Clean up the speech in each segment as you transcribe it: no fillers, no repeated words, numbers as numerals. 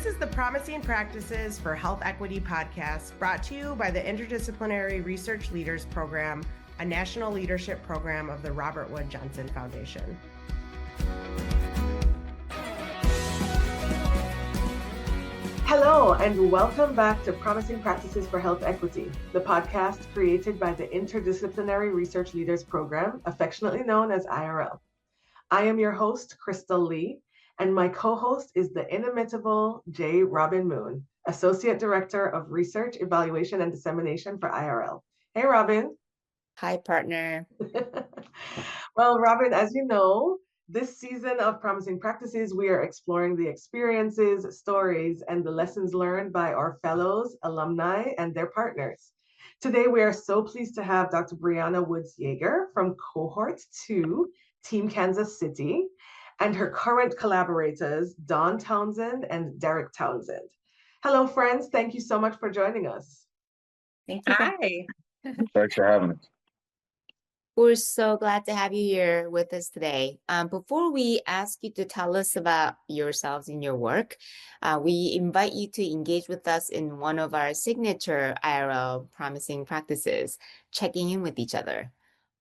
This is the Promising Practices for Health Equity podcast, brought to you by the Interdisciplinary Research Leaders Program, a national leadership program of the Robert Wood Johnson Foundation. Hello, and welcome back to Promising Practices for Health Equity, the podcast created by the Interdisciplinary Research Leaders Program, affectionately known as IRL. I am your host, Krystal Lee, and my co-host is the inimitable J. Robin Moon, Associate Director of Research, Evaluation, and Dissemination for IRL. Hey, Robin. Hi, partner. Well, Robin, as you know, this season of Promising Practices, we are exploring the experiences, stories, and the lessons learned by our fellows, alumni, and their partners. Today, we are so pleased to have Dr. Briana Woods-Jaeger from Cohort 2, Team Kansas City, and her current collaborators, Don Townsend and Derrick Townsend. Hello, friends. Thank you so much for joining us. Thank you. Hi. Thanks for having us. We're so glad to have you here with us today. Before we ask you to tell us about yourselves and your work, we invite you to engage with us in one of our signature IRL promising practices, checking in with each other.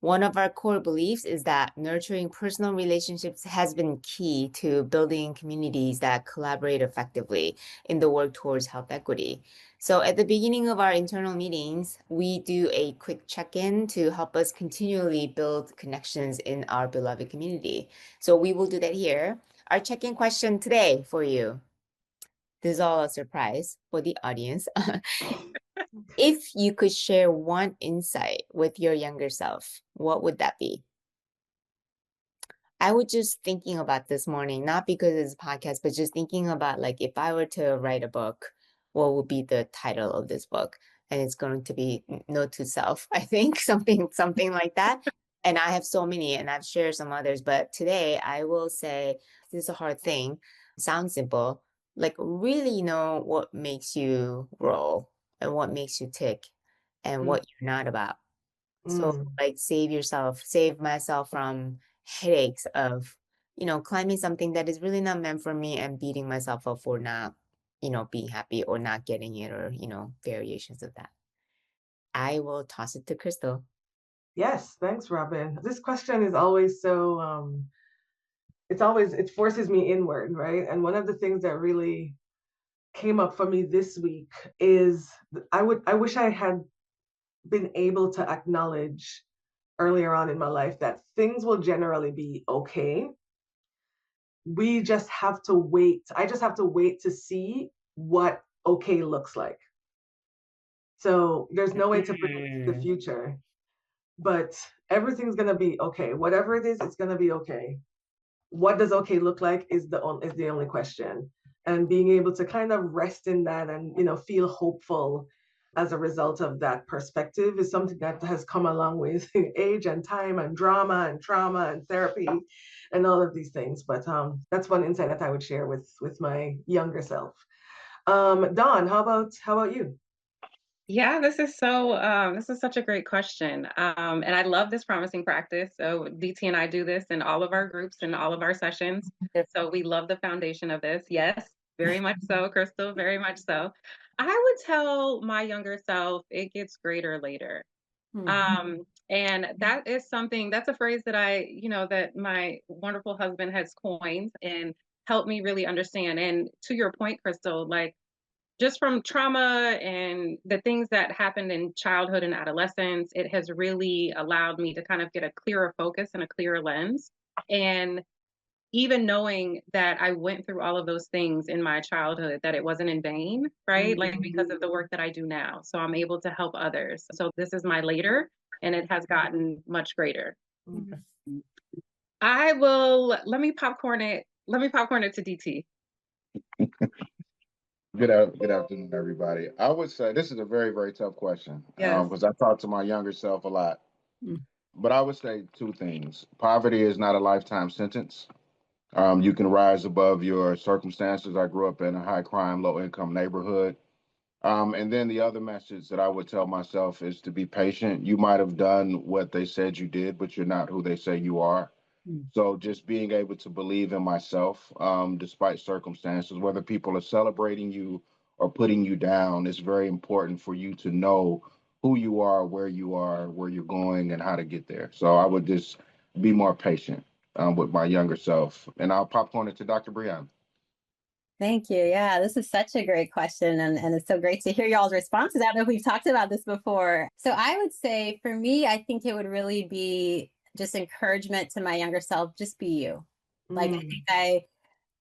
One of our core beliefs is that nurturing personal relationships has been key to building communities that collaborate effectively in the work towards health equity. So at the beginning of our internal meetings, we do a quick check-in to help us continually build connections in our beloved community. So we will do that here. Our check-in question today for you. This is all a surprise for the audience. If you could share one insight with your younger self, what would that be? I was just thinking about this morning, not because it's a podcast, but just thinking about like if I were to write a book, what would be the title of this book? And it's going to be Note to Self, I think, something like that. And I have so many, and I've shared some others, but today I will say this is a hard thing. Sounds simple, like really know what makes you roll and what makes you tick and what you're not about. So like save myself from headaches of, climbing something that is really not meant for me and beating myself up for not, being happy or not getting it or, variations of that. I will toss it to Krystal. Yes, thanks, Robin. This question is always so, it forces me inward, right? And one of the things that really came up for me this week is I wish I had been able to acknowledge earlier on in my life that things will generally be okay. We just have to wait. I just have to wait to see what okay looks like. So there's no way to predict the future, but everything's going to be okay. Whatever it is, it's going to be okay. What does okay look like is the only question. And being able to kind of rest in that and, feel hopeful as a result of that perspective is something that has come along with age and time and drama and trauma and therapy and all of these things. But that's one insight that I would share with my younger self. Dawn, how about you? Yeah, this is such a great question. And I love this promising practice. So DT and I do this in all of our groups and all of our sessions. So we love the foundation of this. Yes, very much so, Krystal, very much so. I would tell my younger self, it gets greater later. And that's a phrase that that my wonderful husband has coined and helped me really understand. And to your point, Krystal, like just from trauma and the things that happened in childhood and adolescence, it has really allowed me to kind of get a clearer focus and a clearer lens. And even knowing that I went through all of those things in my childhood, that it wasn't in vain, right? Like because of the work that I do now. So I'm able to help others. So this is my later, and it has gotten much greater. Let me popcorn it to DT. Good afternoon, everybody. I would say this is a very, very tough question because I talk to my younger self a lot. But I would say two things. Poverty is not a lifetime sentence. You can rise above your circumstances. I grew up in a high crime, low income neighborhood. And then the other message that I would tell myself is to be patient. You might have done what they said you did, but you're not who they say you are. So just being able to believe in myself, despite circumstances, whether people are celebrating you or putting you down, it's very important for you to know who you are, where you're going, and how to get there. So I would just be more patient with my younger self. And I'll popcorn it to Dr. Briana. Thank you. Yeah, this is such a great question. And it's so great to hear y'all's responses. I don't know if we've talked about this before. So I would say for me, I think it would really be just encouragement to my younger self, just be you. Like I think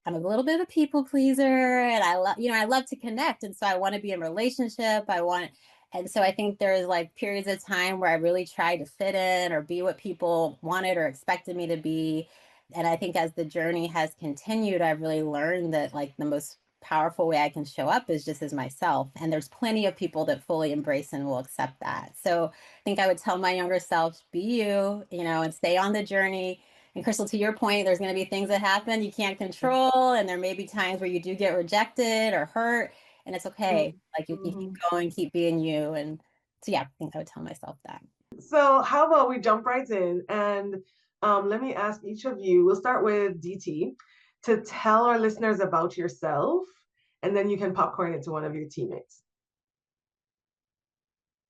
I'm a little bit of a people pleaser and I love, I love to connect. And so I want to be in relationship. And so I think there's like periods of time where I really tried to fit in or be what people wanted or expected me to be. And I think as the journey has continued, I've really learned that like the most powerful way I can show up is just as myself. And there's plenty of people that fully embrace and will accept that. So I think I would tell my younger self, be you, and stay on the journey. And Krystal, to your point, there's going to be things that happen you can't control. And there may be times where you do get rejected or hurt. And it's okay. Like you keep going, keep being you. And so, yeah, I think I would tell myself that. So how about we jump right in and let me ask each of you, we'll start with DT, to tell our listeners about yourself, and then you can popcorn it to one of your teammates.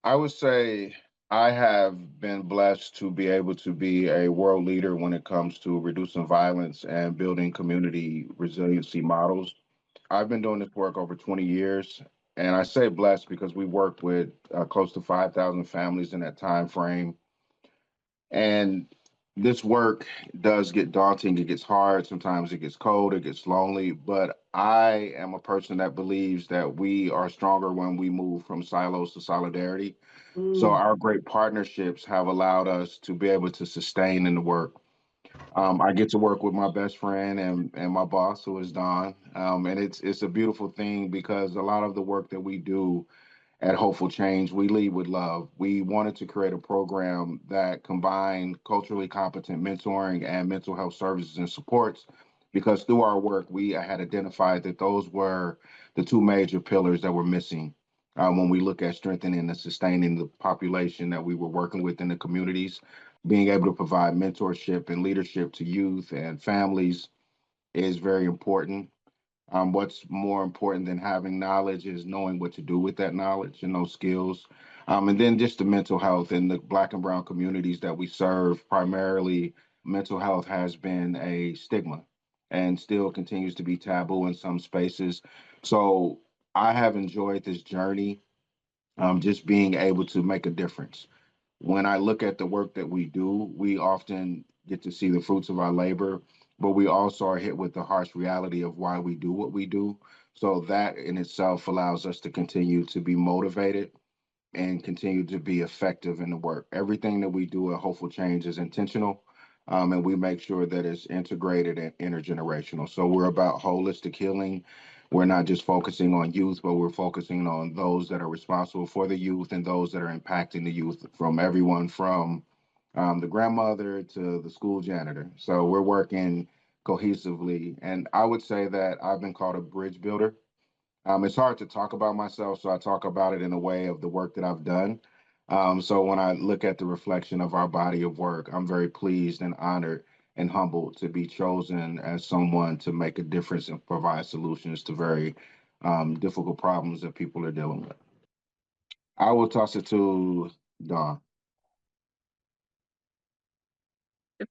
I would say I have been blessed to be able to be a world leader when it comes to reducing violence and building community resiliency models. I've been doing this work over 20 years, and I say blessed because we worked with close to 5,000 families in that time frame. And this work does get daunting. It gets hard. Sometimes it gets cold. It gets lonely. But I am a person that believes that we are stronger when we move from silos to solidarity. So our great partnerships have allowed us to be able to sustain in the work. I get to work with my best friend and my boss, who is Don, and it's a beautiful thing because a lot of the work that we do at Hopeful Change, we lead with love. We wanted to create a program that combined culturally competent mentoring and mental health services and supports because through our work, we had identified that those were the two major pillars that were missing when we look at strengthening and sustaining the population that we were working with in the communities. Being able to provide mentorship and leadership to youth and families is very important. What's more important than having knowledge is knowing what to do with that knowledge and those skills. And then just the mental health in the Black and Brown communities that we serve, primarily mental health has been a stigma and still continues to be taboo in some spaces. So I have enjoyed this journey, just being able to make a difference. When I look at the work that we do, we often get to see the fruits of our labor, but we also are hit with the harsh reality of why we do what we do. So that in itself allows us to continue to be motivated and continue to be effective in the work. Everything that we do at Hopeful Change is intentional, and we make sure that it's integrated and intergenerational. So we're about holistic healing. We're not just focusing on youth, but we're focusing on those that are responsible for the youth and those that are impacting the youth, from everyone from the grandmother to the school janitor. So we're working cohesively. And I would say that I've been called a bridge builder. It's hard to talk about myself, so I talk about it in a way of the work that I've done. So when I look at the reflection of our body of work, I'm very pleased and honored and humbled to be chosen as someone to make a difference and provide solutions to very difficult problems that people are dealing with. I will toss it to Dawn.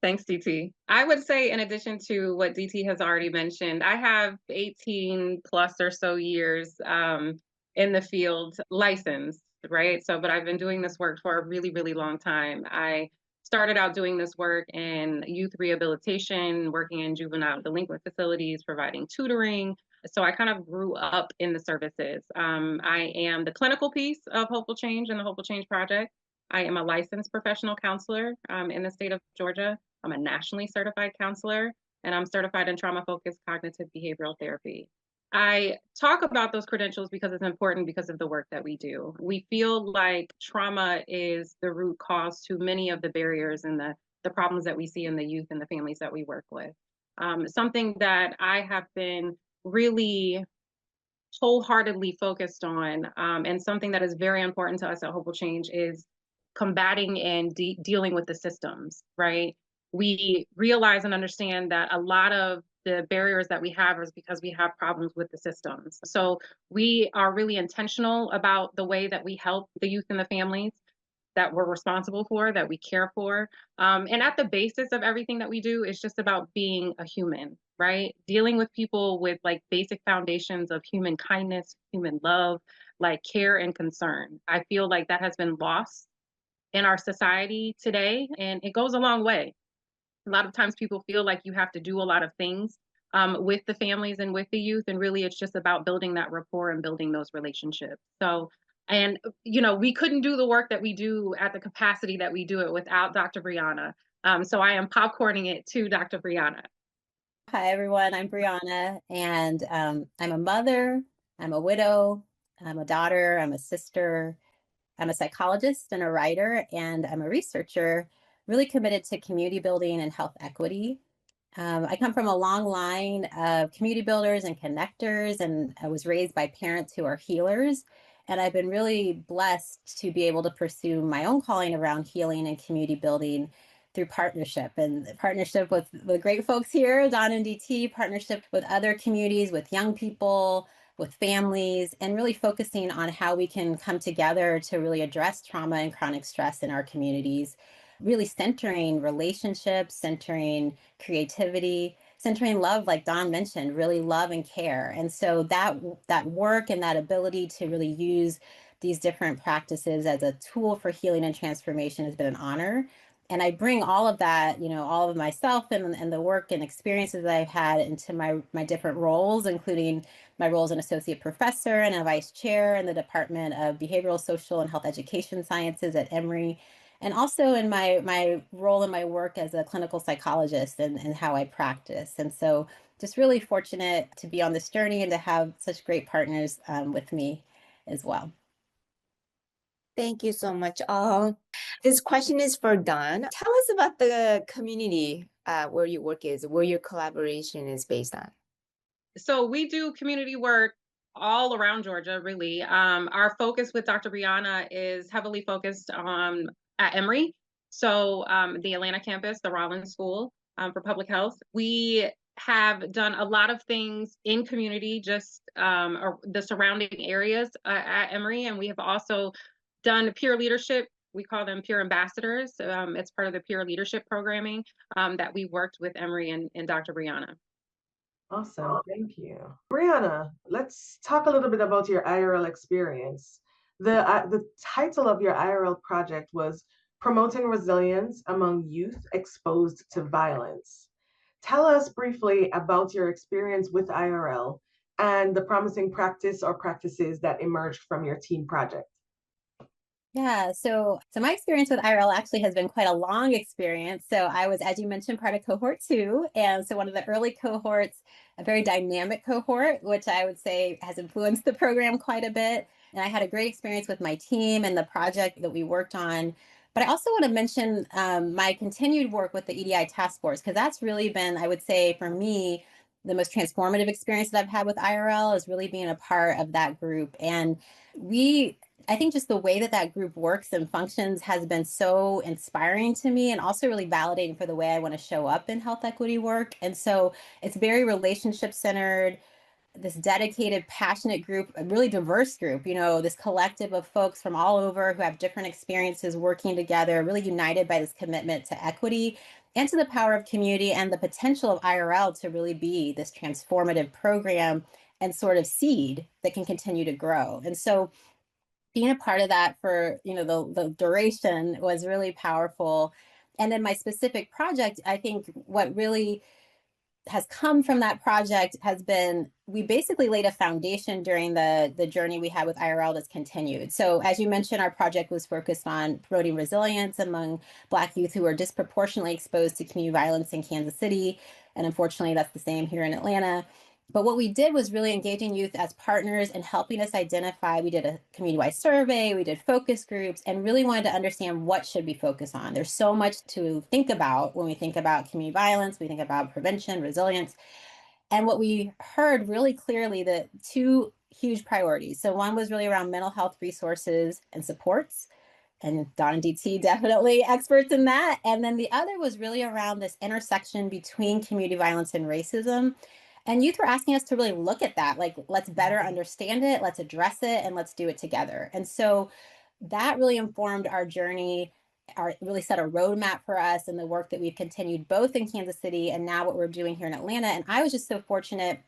Thanks, DT. I would say, in addition to what DT has already mentioned, I have 18 plus or so years in the field licensed, right? So, but I've been doing this work for a really, really long time. I started out doing this work in youth rehabilitation, working in juvenile delinquent facilities, providing tutoring. So I kind of grew up in the services. I am the clinical piece of Hopeful Change and the Hopeful Change Project. I am a licensed professional counselor in the state of Georgia. I'm a nationally certified counselor, and I'm certified in trauma-focused cognitive behavioral therapy. I talk about those credentials because it's important because of the work that we do. We feel like trauma is the root cause to many of the barriers and the problems that we see in the youth and the families that we work with. Something that I have been really wholeheartedly focused on, and something that is very important to us at Hopeful Change, is combating and dealing with the systems, right? we realize and understand that a lot of the barriers that we have is because we have problems with the systems. So we are really intentional about the way that we help the youth and the families that we're responsible for, that we care for. And at the basis of everything that we do is just about being a human, right? Dealing with people with like basic foundations of human kindness, human love, like care and concern. I feel like that has been lost in our society today, and it goes a long way. A lot of times people feel like you have to do a lot of things with the families and with the youth, and really it's just about building that rapport and building those relationships. So, and we couldn't do the work that we do at the capacity that we do it without Dr. Briana. So I am popcorning it to Dr. Briana. Hi, everyone. I'm Briana, and I'm a mother, I'm a widow, I'm a daughter, I'm a sister, I'm a psychologist and a writer, and I'm a researcher really committed to community building and health equity. I come from a long line of community builders and connectors, and I was raised by parents who are healers. And I've been really blessed to be able to pursue my own calling around healing and community building through partnership and partnership with the great folks here, Don and DT, partnership with other communities, with young people, with families, and really focusing on how we can come together to really address trauma and chronic stress in our communities, really centering relationships, centering creativity, centering love, like Don mentioned, really love and care. And so that work and that ability to really use these different practices as a tool for healing and transformation has been an honor. And I bring all of that, all of myself and the work and experiences that I've had into my different roles, including my role as an associate professor and a vice chair in the Department of Behavioral, Social, and Health Education Sciences at Emory, and also in my role in my work as a clinical psychologist and how I practice. And so just really fortunate to be on this journey and to have such great partners with me as well. Thank you so much, all. This question is for Don. Tell us about the community where your work is, where your collaboration is based on. So we do community work all around Georgia, really. Our focus with Dr. Briana is heavily focused on at Emory. So the Atlanta campus, the Rollins School for Public Health. We have done a lot of things in community, just the surrounding areas at Emory. And we have also done peer leadership. We call them peer ambassadors. It's part of the peer leadership programming that we worked with Emory and Dr. Briana. Awesome, thank you. Briana, let's talk a little bit about your IRL experience. The title of your IRL project was Promoting Resilience Among Youth Exposed to Violence. Tell us briefly about your experience with IRL and the promising practice or practices that emerged from your team project. Yeah, so my experience with IRL actually has been quite a long experience. So I was, as you mentioned, part of Cohort 2. And so one of the early cohorts, a very dynamic cohort, which I would say has influenced the program quite a bit. And I had a great experience with my team and the project that we worked on. But I also want to mention my continued work with the EDI task force, because that's really been, I would say, for me, the most transformative experience that I've had with IRL is really being a part of that group. And I think just the way that group works and functions has been so inspiring to me and also really validating for the way I want to show up in health equity work. And so it's very relationship centered, this dedicated, passionate group, a really diverse group, this collective of folks from all over who have different experiences working together, really united by this commitment to equity and to the power of community and the potential of IRL to really be this transformative program and sort of seed that can continue to grow. And so being a part of that for the duration was really powerful. And then my specific project, I think what really has come from that project has been, we basically laid a foundation during the journey we had with IRL that's continued. So as you mentioned, our project was focused on promoting resilience among Black youth who are disproportionately exposed to community violence in Kansas City. And unfortunately, that's the same here in Atlanta. But what we did was really engaging youth as partners and helping us identify. We did a community-wide survey, we did focus groups, and really wanted to understand what should we focus on. There's so much to think about when we think about community violence, we think about prevention, resilience. And what we heard really clearly, the two huge priorities. So one was really around mental health resources and supports. and Don and DT definitely experts in that. And then the other was really around this intersection between community violence and racism. And youth were asking us to really look at that, like, let's better understand it, let's address it, and let's do it together. And so that really informed our journey, really set a roadmap for us and the work that we've continued both in Kansas City and now what we're doing here in Atlanta. And I was just so fortunate.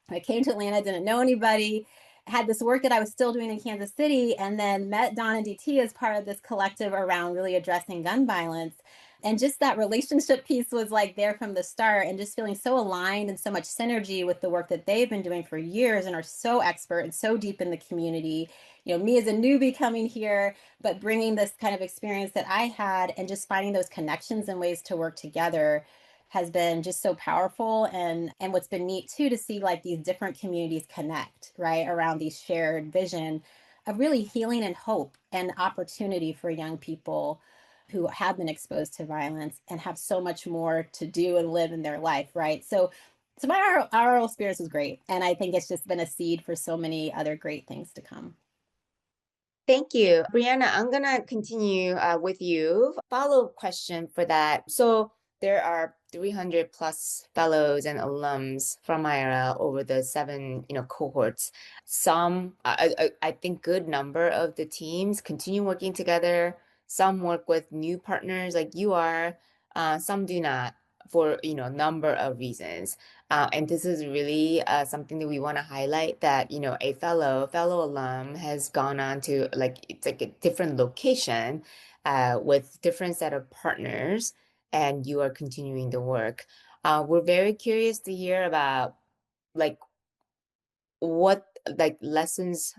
I came to Atlanta, didn't know anybody, had this work that I was still doing in Kansas City, and then met Don and DT as part of this collective around really addressing gun violence. And just that relationship piece was like there from the start, and just feeling so aligned and so much synergy with the work that they've been doing for years and are so expert and so deep in the community. You know, me as a newbie coming here, but bringing this kind of experience that I had and just finding those connections and ways to work together has been just so powerful. And what's been neat too to see like these different communities connect right around these shared vision of really healing and hope and opportunity for young people who have been exposed to violence and have so much more to do and live in their life, right? So my RL experience was great, and I think it's just been a seed for so many other great things to come. Thank you. Briana, I'm going to continue with you. Follow-up question for that. So there are 300 plus fellows and alums from IRL over the 7, cohorts. Some, I think good number of the teams continue working together. Some work with new partners like you are. Some do not for, a number of reasons. And this is really something that we want to highlight that, a fellow alum has gone on to it's like a different location with different set of partners, and you are continuing the work. We're very curious to hear about like what like lessons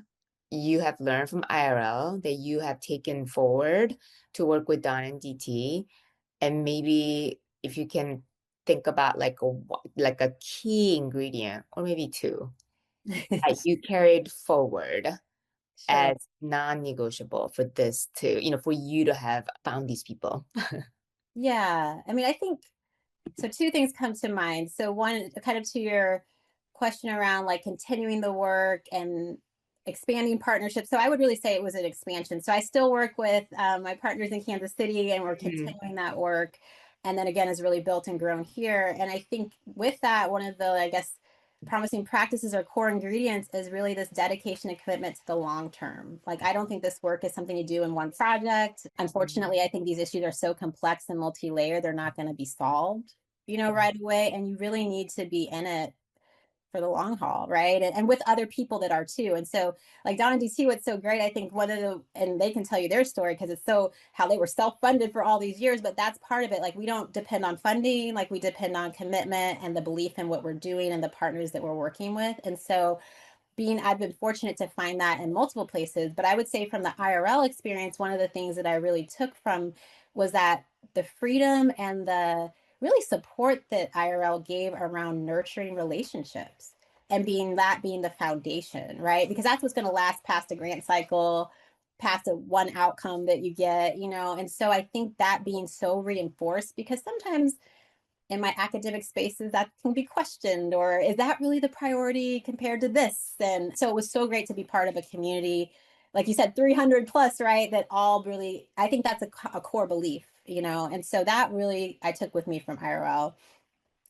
you have learned from IRL that you have taken forward to work with Don and DT, and maybe if you can think about like a key ingredient or maybe two that you carried forward Sure. as non-negotiable for this to, for you to have found these people. Yeah, I mean, I think so. Two things come to mind. So one, kind of to your question around like continuing the work and expanding partnerships. So I would really say it was an expansion. So I still work with my partners in Kansas City, and we're continuing that work. And then again, has really built and grown here. And I think with that, one of the, I guess, promising practices or core ingredients is really this dedication and commitment to the long term. Like, I don't think this work is something to do in one project. Unfortunately, I think these issues are so complex and multi-layered, they're not going to be solved, right away. And you really need to be in it for the long haul, right? And with other people that are too. And so, like Don and DC, what's so great, I think one of the, and they can tell you their story because it's so how they were self-funded for all these years, but that's part of it. Like, we don't depend on funding, like we depend on commitment and the belief in what we're doing and the partners that we're working with. And so I've been fortunate to find that in multiple places, but I would say from the IRL experience, one of the things that I really took from was that the freedom and the really support that IRL gave around nurturing relationships and being the foundation, right? Because that's what's going to last past a grant cycle, past a one outcome that you get, And so I think that being so reinforced, because sometimes in my academic spaces that can be questioned, or is that really the priority compared to this? And so it was so great to be part of a community, like you said, 300 plus, right? That all really, I think that's a core belief, And so that really I took with me from IRL.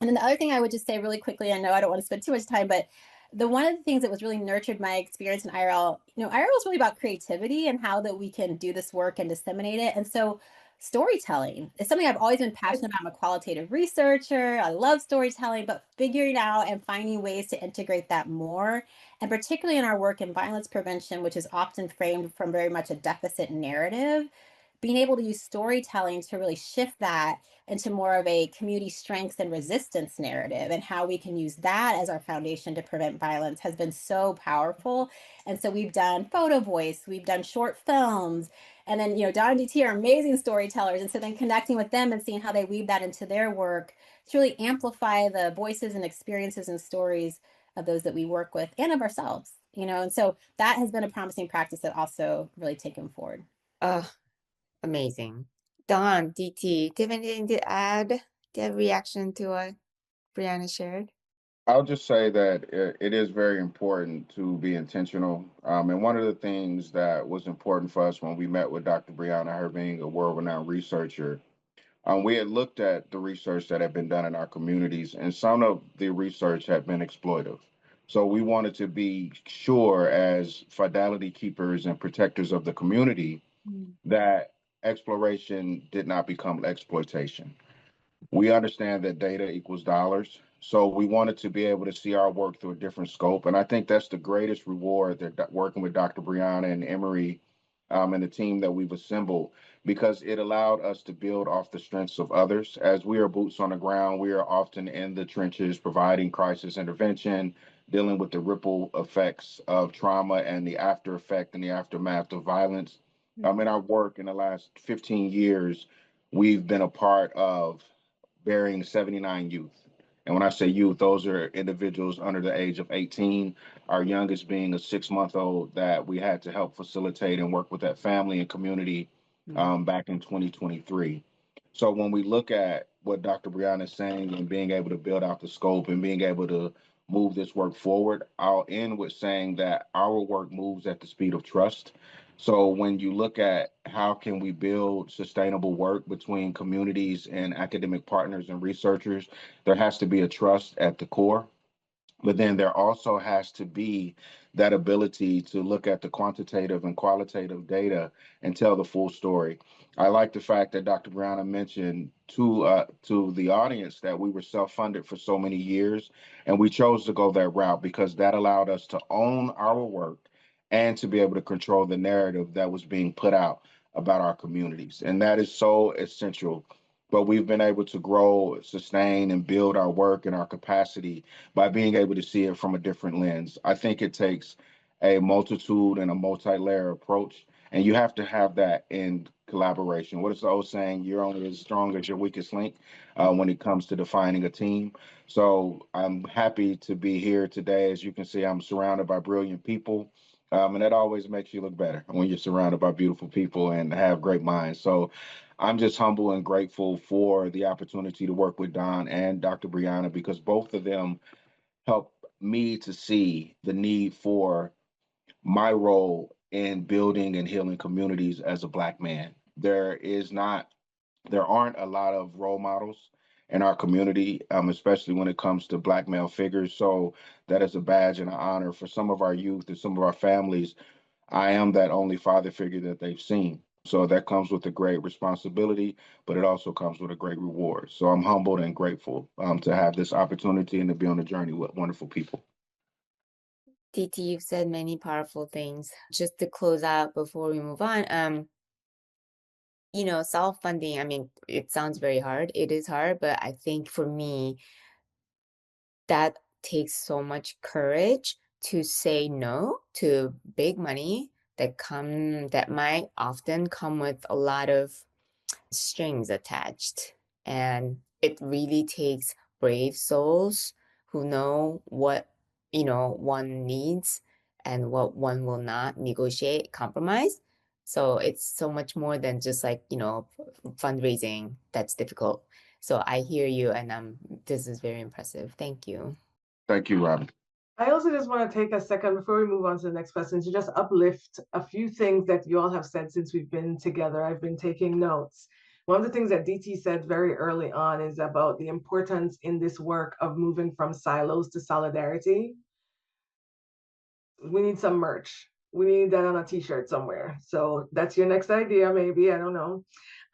And then the other thing I would just say really quickly, I know I don't want to spend too much time, but one of the things that was really nurtured my experience in IRL, IRL is really about creativity and how that we can do this work and disseminate it. And so storytelling is something I've always been passionate about. I'm a qualitative researcher. I love storytelling, but figuring out and finding ways to integrate that more. And particularly in our work in violence prevention, which is often framed from very much a deficit narrative, being able to use storytelling to really shift that into more of a community strengths and resistance narrative, and how we can use that as our foundation to prevent violence has been so powerful. And so we've done photo voice, we've done short films, and then, Don and DT are amazing storytellers. And so then connecting with them and seeing how they weave that into their work to really amplify the voices and experiences and stories of those that we work with and of ourselves, And so that has been a promising practice that also really taken forward. Oh, amazing. Don, DT, do you have anything to add? Do you have a reaction to what Briana shared? I'll just say that it is very important to be intentional. And one of the things that was important for us when we met with Dr. Briana, her being a world-renowned researcher, we had looked at the research that had been done in our communities, and some of the research had been exploitive. So we wanted to be sure, as fidelity keepers and protectors of the community, that exploration did not become exploitation. We understand that data equals dollars. So we wanted to be able to see our work through a different scope. And I think that's the greatest reward that working with Dr. Briana and Emery and the team that we've assembled, because it allowed us to build off the strengths of others. As we are boots on the ground, we are often in the trenches providing crisis intervention, dealing with the ripple effects of trauma and the after effect and the aftermath of violence. In our work in the last 15 years, we've been a part of burying 79 youth. And when I say youth, those are individuals under the age of 18, our youngest being a 6 month old that we had to help facilitate and work with that family and community back in 2023. So when we look at what Dr. Brianna is saying and being able to build out the scope and being able to move this work forward, I'll end with saying that our work moves at the speed of trust. So when you look at how can we build sustainable work between communities and academic partners and researchers, there has to be a trust at the core. But then there also has to be that ability to look at the quantitative and qualitative data and tell the full story. I like the fact that Dr. Brianna mentioned to the audience that we were self-funded for so many years, and we chose to go that route because that allowed us to own our work and to be able to control the narrative that was being put out about our communities. And that is so essential. But we've been able to grow, sustain, and build our work and our capacity by being able to see it from a different lens. I think it takes a multitude and a multi-layer approach, and you have to have that in collaboration. What is the old saying? You're only as strong as your weakest link when it comes to defining a team. So I'm happy to be here today. As you can see, I'm surrounded by brilliant people. And that always makes you look better when you're surrounded by beautiful people and have great minds. So I'm just humble and grateful for the opportunity to work with Don and Dr. Brianna because both of them help me to see the need for my role in building and healing communities as a Black man. There aren't a lot of role models in our community, especially when it comes to Black male figures. So that is a badge and an honor for some of our youth and some of our families. I am that only father figure that they've seen. So that comes with a great responsibility, but it also comes with a great reward. So I'm humbled and grateful to have this opportunity and to be on a journey with wonderful people. DT, you've said many powerful things. Just to close out before we move on, self-funding, I mean, it sounds very hard. It is hard, but I think for me, that takes so much courage to say no to big money that might often come with a lot of strings attached. And it really takes brave souls who know what, one needs and what one will not negotiate, compromise. So it's so much more than just like, fundraising that's difficult. So I hear you, and this is very impressive. Thank you. Thank you, Robin. I also just want to take a second before we move on to the next question to just uplift a few things that you all have said since we've been together. I've been taking notes. One of the things that DT said very early on is about the importance in this work of moving from silos to solidarity. We need some merch. We need that on a t-shirt somewhere. So that's your next idea, maybe, I don't know.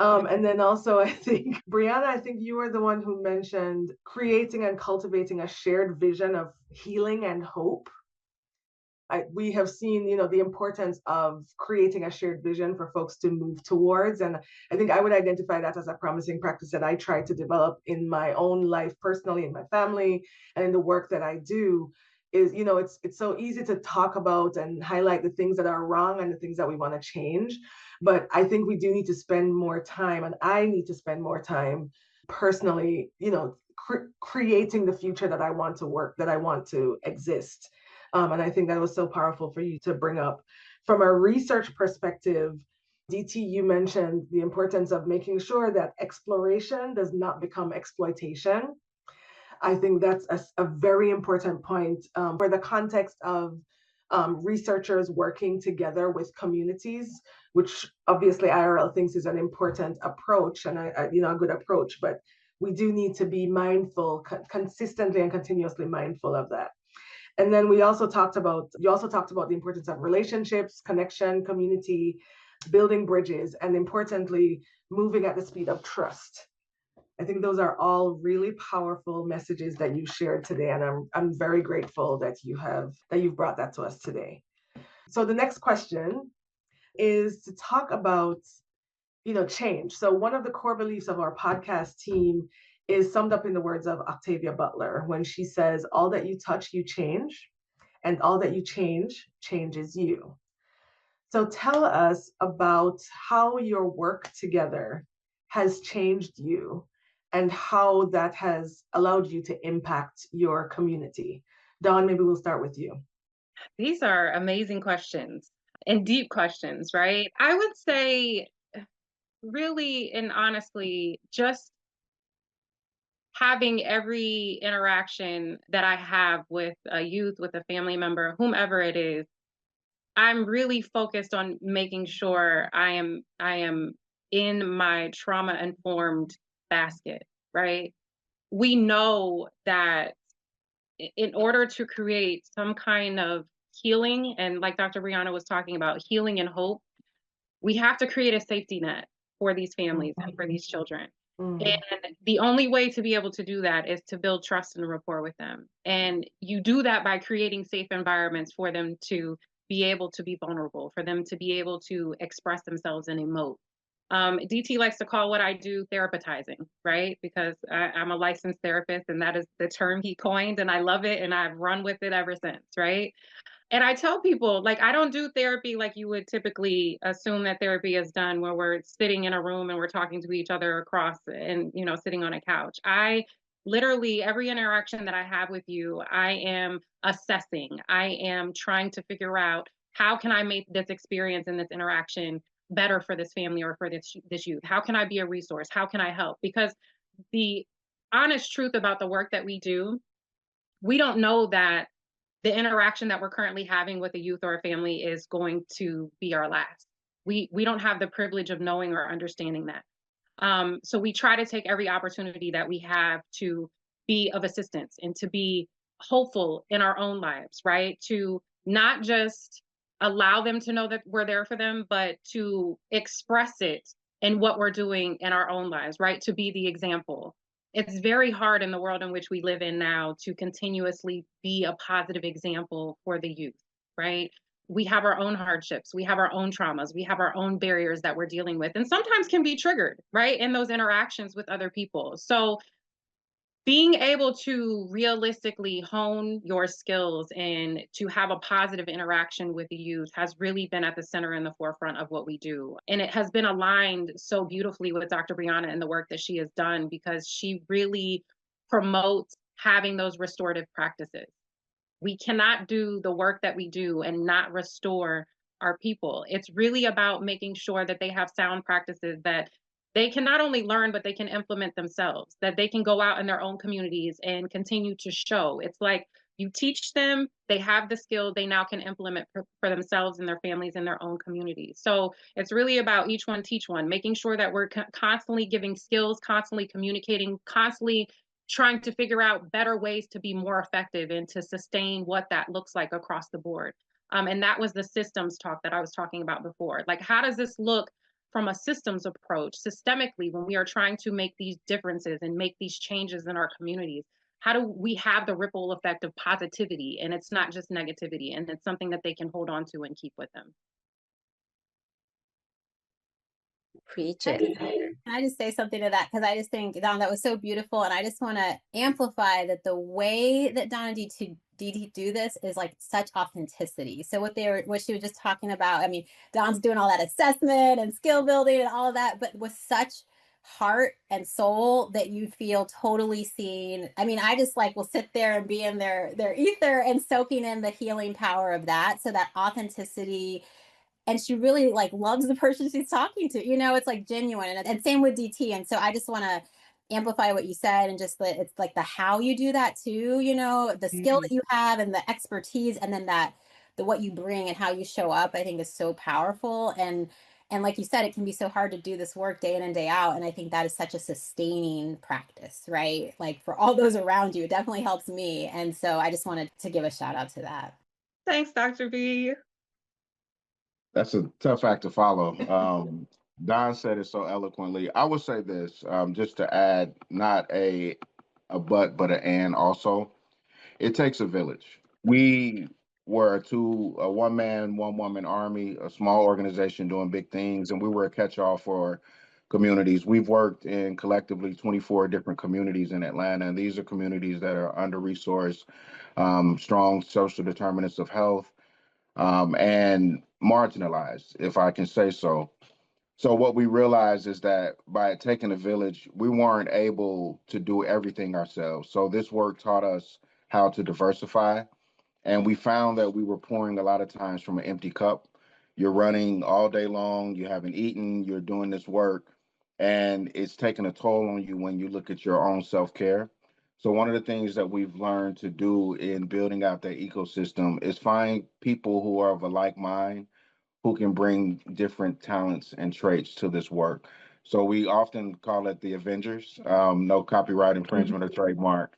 And then also, I think, Briana, I think you were the one who mentioned creating and cultivating a shared vision of healing and hope. We have seen, the importance of creating a shared vision for folks to move towards. And I think I would identify that as a promising practice that I try to develop in my own life, personally, in my family, and in the work that I do. Is, it's so easy to talk about and highlight the things that are wrong and the things that we want to change. But I think we do need to spend more time, and I need to spend more time personally, creating the future that I want to exist. And I think that was so powerful for you to bring up. From a research perspective, DT, you mentioned the importance of making sure that exploration does not become exploitation. I think that's a very important point for the context of researchers working together with communities, which obviously IRL thinks is an important approach and a good approach, but we do need to be mindful, consistently and continuously mindful of that. And then you also talked about the importance of relationships, connection, community, building bridges, and importantly, moving at the speed of trust. I think those are all really powerful messages that you shared today, and I'm very grateful that you've brought that to us today. So the next question is to talk about change. So one of the core beliefs of our podcast team is summed up in the words of Octavia Butler when she says, "All that you touch, you change, and all that you change changes you." So tell us about how your work together has changed you and how that has allowed you to impact your community. Dawn, maybe we'll start with you. These are amazing questions and deep questions, right? I would say, really and honestly, just having every interaction that I have with a youth, with a family member, whomever it is, I'm really focused on making sure I am in my trauma-informed basket, right? We know that in order to create some kind of healing, and like Dr. Briana was talking about, healing and hope, we have to create a safety net for these families and for these children. And the only way to be able to do that is to build trust and rapport with them. And you do that by creating safe environments for them to be able to be vulnerable, for them to be able to express themselves and emote. DT likes to call what I do therapizing, right? Because I'm a licensed therapist, and that is the term he coined, and I love it, and I've run with it ever since, right? And I tell people, like, I don't do therapy like you would typically assume that therapy is done, where we're sitting in a room and we're talking to each other across and, sitting on a couch. I literally, every interaction that I have with you, I am assessing. I am trying to figure out, how can I make this experience and this interaction better for this family or for this youth? How can I be a resource? How can I help? Because the honest truth about the work that we do, we don't know that the interaction that we're currently having with a youth or a family is going to be our last. We don't have the privilege of knowing or understanding that. So we try to take every opportunity that we have to be of assistance and to be hopeful in our own lives, right? To not just allow them to know that we're there for them, but to express it in what we're doing in our own lives, right? To be the example. It's very hard in the world in which we live in now to continuously be a positive example for the youth, right? We have our own hardships, we have our own traumas, we have our own barriers that we're dealing with, and sometimes can be triggered, right, in those interactions with other people. So being able to realistically hone your skills and to have a positive interaction with the youth has really been at the center and the forefront of what we do. And it has been aligned so beautifully with Dr. Briana and the work that she has done, because she really promotes having those restorative practices. We cannot do the work that we do and not restore our people. It's really about making sure that they have sound practices that they can not only learn, but they can implement themselves, that they can go out in their own communities and continue to show. It's like you teach them, they have the skill, they now can implement for themselves and their families in their own communities. So it's really about each one teach one, making sure that we're constantly giving skills, constantly communicating, constantly trying to figure out better ways to be more effective and to sustain what that looks like across the board. And that was the systems talk that I was talking about before. Like, how does this look from a systems approach, systemically, when we are trying to make these differences and make these changes in our communities? How do we have the ripple effect of positivity, and it's not just negativity, and it's something that they can hold on to and keep with them? Preach it. Can I just say something to that? Because I just think, Dawn, that was so beautiful. And I just want to amplify that the way that Dawn and DT do this is like such authenticity. So what she was just talking about, I mean, Dawn's doing all that assessment and skill building and all of that, but with such heart and soul that you feel totally seen. I mean, I just like will sit there and be in their ether and soaking in the healing power of that. So that authenticity, and she really like loves the person she's talking to, it's like genuine. And same with DT. And so I just want to amplify what you said, and just that it's like the how you do that too, you know, the skill that you have and the expertise, and then the what you bring and how you show up, I think is so powerful. And like you said, it can be so hard to do this work day in and day out. And I think that is such a sustaining practice, right? Like for all those around you, it definitely helps me. And so I just wanted to give a shout out to that. Thanks, Dr. B. That's a tough act to follow. Don said it so eloquently. I would say this, just to add, not a but an and also. It takes a village. We were a one man, one woman army, a small organization doing big things, and we were a catch all for communities. We've worked in collectively 24 different communities in Atlanta, and these are communities that are under resourced, strong social determinants of health, and marginalized, if I can say so. So what we realized is that by taking a village, we weren't able to do everything ourselves. So this work taught us how to diversify. And we found that we were pouring a lot of times from an empty cup. You're running all day long, you haven't eaten, you're doing this work, and it's taking a toll on you when you look at your own self-care. So one of the things that we've learned to do in building out that ecosystem is find people who are of a like mind, who can bring different talents and traits to this work. So we often call it the Avengers. No copyright infringement or trademark.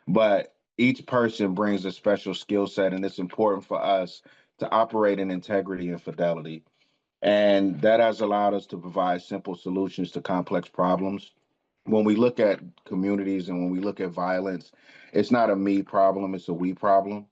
But each person brings a special skill set, and it's important for us to operate in integrity and fidelity. And that has allowed us to provide simple solutions to complex problems. When we look at communities and when we look at violence, it's not a me problem, it's a we problem.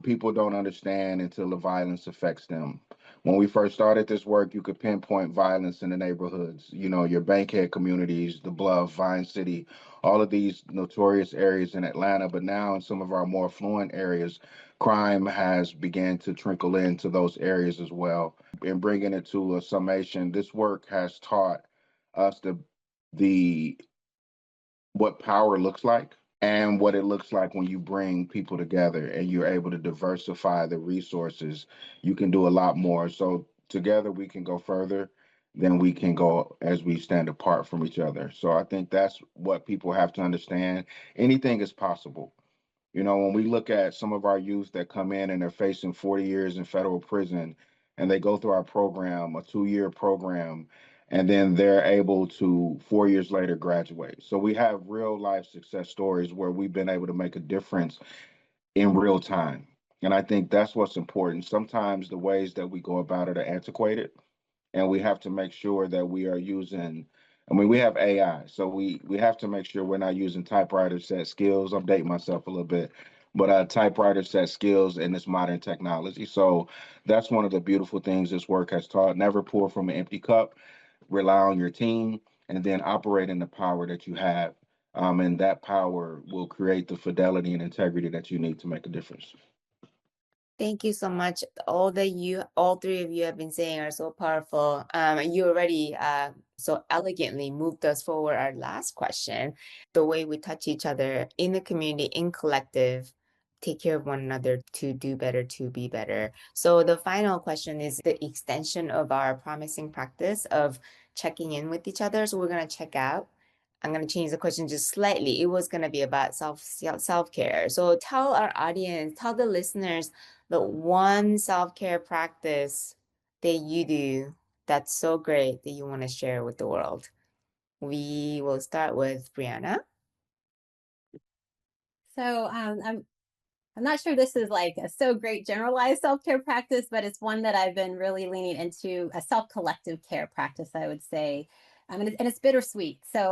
People don't understand until the violence affects them. When we first started this work, you could pinpoint violence in the neighborhoods, you know, your Bankhead communities, the Bluff, Vine City, all of these notorious areas in Atlanta. But now in some of our more affluent areas, crime has began to trickle into those areas as well. In bringing it to a summation, this work has taught us the what power looks like and what it looks like when you bring people together and you're able to diversify the resources. You can do a lot more. So together we can go further than we can go as we stand apart from each other. So I think that's what people have to understand. Anything is possible. You know, when we look at some of our youth that come in and they're facing 40 years in federal prison and they go through our program, a 2-year program, and then they're able to 4 years later graduate. So we have real life success stories where we've been able to make a difference in real time. And I think that's what's important. Sometimes the ways that we go about it are antiquated, and we have to make sure that we are using, I mean, we have AI, so we have to make sure we're not using typewriter set skills. I'm dating myself a little bit, but typewriter set skills in this modern technology. So that's one of the beautiful things this work has taught. Never pour from an empty cup, rely on your team, and then operate in the power that you have. And that power will create the fidelity and integrity that you need to make a difference. Thank you so much. All three of you have been saying are so powerful. You already so elegantly moved us forward. Our last question, the way we touch each other in the community, in collective, take care of one another to do better, to be better. So the final question is the extension of our promising practice of checking in with each other. So we're gonna check out. I'm going to change the question just slightly. It was going to be about self-care. So tell our audience, tell the listeners the one self-care practice that you do that's so great that you want to share with the world. We will start with Briana. So I'm not sure this is like a so great generalized self-care practice, but it's one that I've been really leaning into, a self-collective care practice, I would say. And it's bittersweet. So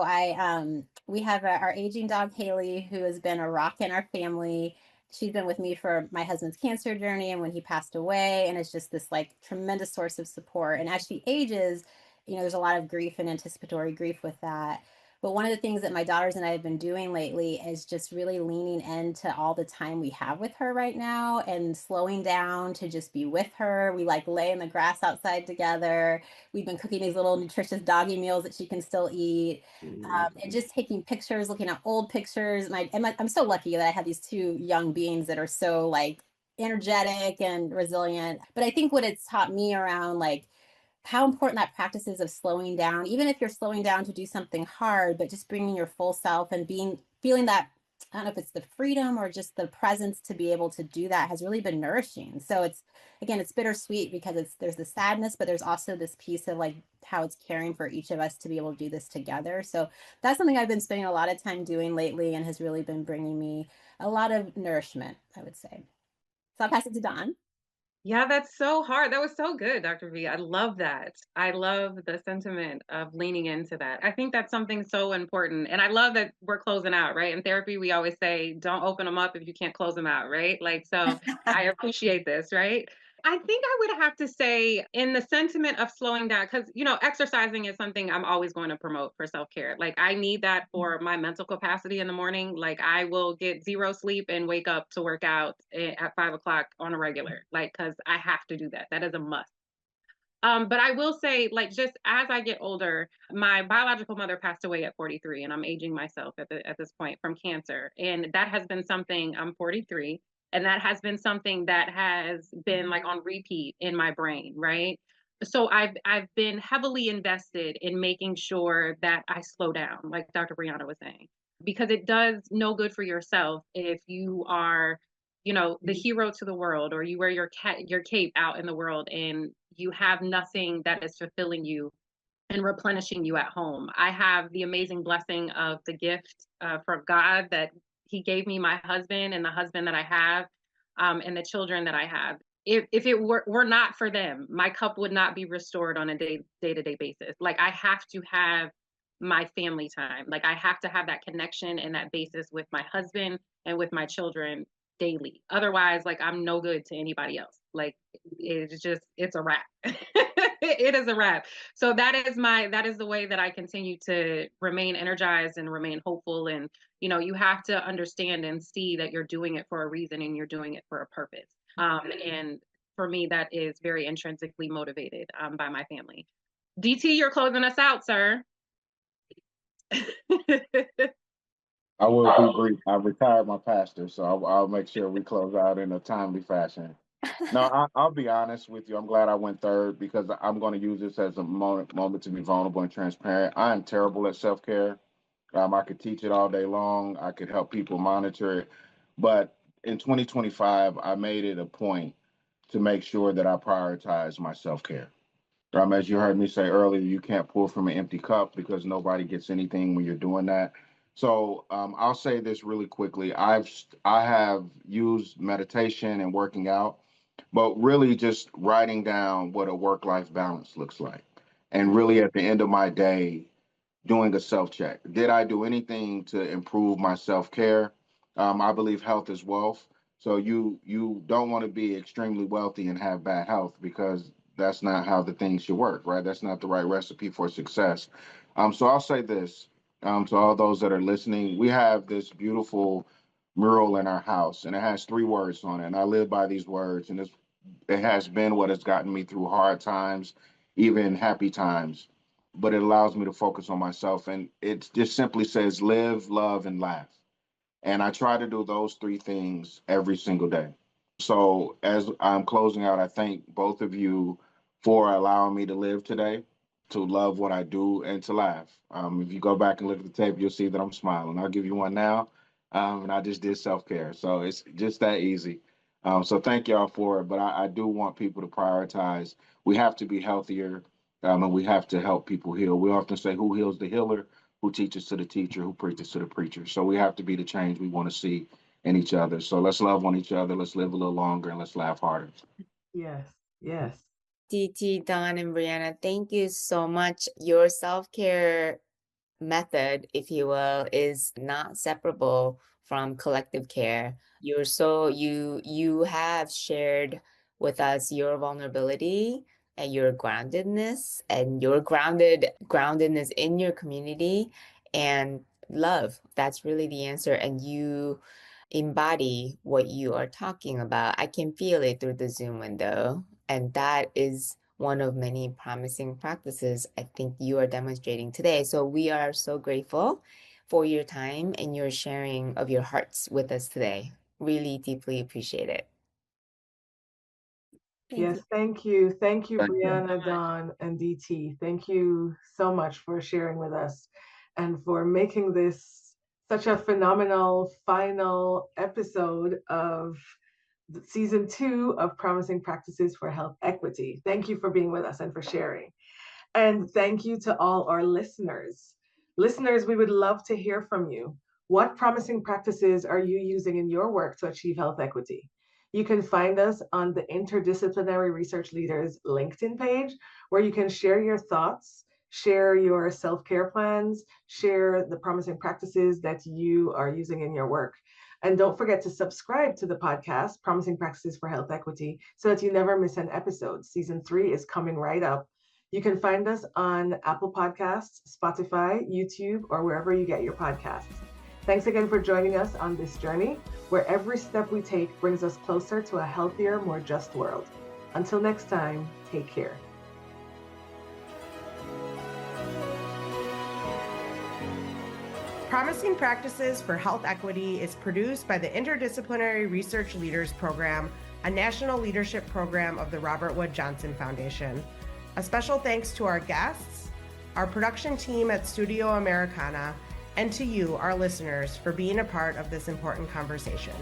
we have our aging dog, Haley, who has been a rock in our family. She's been with me for my husband's cancer journey and when he passed away. And it's just this like tremendous source of support. And as she ages, you know, there's a lot of grief and anticipatory grief with that. But one of the things that my daughters and I have been doing lately is just really leaning into all the time we have with her right now and slowing down to just be with her. We like lay in the grass outside together. We've been cooking these little nutritious doggy meals that she can still eat. And just taking pictures, looking at old pictures. I'm so lucky that I have these two young beings that are so like energetic and resilient. But I think what it's taught me around like how important that practice is of slowing down, even if you're slowing down to do something hard, but just bringing your full self and feeling that, I don't know if it's the freedom or just the presence to be able to do that has really been nourishing. So it's bittersweet because there's the sadness, but there's also this piece of like how it's caring for each of us to be able to do this together. So that's something I've been spending a lot of time doing lately and has really been bringing me a lot of nourishment, I would say. So I'll pass it to Dawn. Yeah, that's so hard. That was so good, Dr. V. I love that. I love the sentiment of leaning into that. I think that's something so important. And I love that we're closing out, right? In therapy, we always say, don't open them up if you can't close them out, right? Like, so I appreciate this, right? I think I would have to say, in the sentiment of slowing down, because, exercising is something I'm always going to promote for self-care. Like, I need that for my mental capacity in the morning. Like, I will get 0 sleep and wake up to work out at 5 o'clock on a regular, like, because I have to do that. That is a must. But I will say, like, just as I get older, my biological mother passed away at 43, and I'm aging myself at this point from cancer. And that has been something, I'm 43, and that has been something that has been like on repeat in my brain, right? So I've been heavily invested in making sure that I slow down, like Dr. Briana was saying, because it does no good for yourself if you are the hero to the world, or you wear your cape out in the world and you have nothing that is fulfilling you and replenishing you at home. I have the amazing blessing of the gift from God that He gave me, my husband and the husband that I have, and the children that I have. If it were not for them, my cup would not be restored on a day-to-day basis. Like, I have to have my family time. Like, I have to have that connection and that basis with my husband and with my children daily. Otherwise, like, I'm no good to anybody else. Like, it's a wrap. It is a wrap. So that is the way that I continue to remain energized and remain hopeful. And you have to understand and see that you're doing it for a reason and you're doing it for a purpose. And for me, that is very intrinsically motivated by my family. DT, you're closing us out, sir. I will be brief. I retired my pastor, so I'll make sure we close out in a timely fashion. No, I'll be honest with you. I'm glad I went third because I'm going to use this as a moment to be vulnerable and transparent. I am terrible at self-care. I could teach it all day long. I could help people monitor it. But in 2025, I made it a point to make sure that I prioritize my self-care. As you heard me say earlier, you can't pour from an empty cup because nobody gets anything when you're doing that. So I'll say this really quickly. I have used meditation and working out, but really just writing down what a work-life balance looks like. And really at the end of my day, doing a self-check. Did I do anything to improve my self-care? I believe health is wealth. So you don't want to be extremely wealthy and have bad health because that's not how the things should work, right? That's not the right recipe for success. So I'll say this to all those that are listening. We have this beautiful mural in our house, and it has 3 words on it. And I live by these words, and it has been what has gotten me through hard times, even happy times. But it allows me to focus on myself. And it just simply says, live, love, and laugh. And I try to do those 3 things every single day. So as I'm closing out, I thank both of you for allowing me to live today, to love what I do, and to laugh. If you go back and look at the tape, you'll see that I'm smiling. I'll give you one now. And I just did self-care. So it's just that easy. So thank y'all for it. But I do want people to prioritize. We have to be healthier, and we have to help people heal. We often say, who heals the healer, who teaches to the teacher, who preaches to the preacher. So we have to be the change we want to see in each other. So let's love on each other. Let's live a little longer and let's laugh harder. Yes, yes. DT, Dawn, and Briana, thank you so much. Your self-care method, if you will, is not separable from collective care. You have shared with us your vulnerability and your groundedness and your groundedness in your community and love. That's really the answer. And you embody what you are talking about. I can feel it through the Zoom window. And that is one of many promising practices I think you are demonstrating today. So we are so grateful for your time and your sharing of your hearts with us today. Really deeply appreciate it. Yes, thank you. Thank you, Thank you. Briana, Dawn, and DT. Thank you so much for sharing with us and for making this such a phenomenal final episode of season 2 of Promising Practices for Health Equity. Thank you for being with us and for sharing. And thank you to all our listeners. Listeners, we would love to hear from you. What promising practices are you using in your work to achieve health equity? You can find us on the Interdisciplinary Research Leaders LinkedIn page, where you can share your thoughts, share your self-care plans, share the promising practices that you are using in your work. And don't forget to subscribe to the podcast, Promising Practices for Health Equity, so that you never miss an episode. Season 3 is coming right up. You can find us on Apple Podcasts, Spotify, YouTube, or wherever you get your podcasts. Thanks again for joining us on this journey, where every step we take brings us closer to a healthier, more just world. Until next time, take care. Promising Practices for Health Equity is produced by the Interdisciplinary Research Leaders Program, a national leadership program of the Robert Wood Johnson Foundation. A special thanks to our guests, our production team at Studio Americana, and to you, our listeners, for being a part of this important conversation.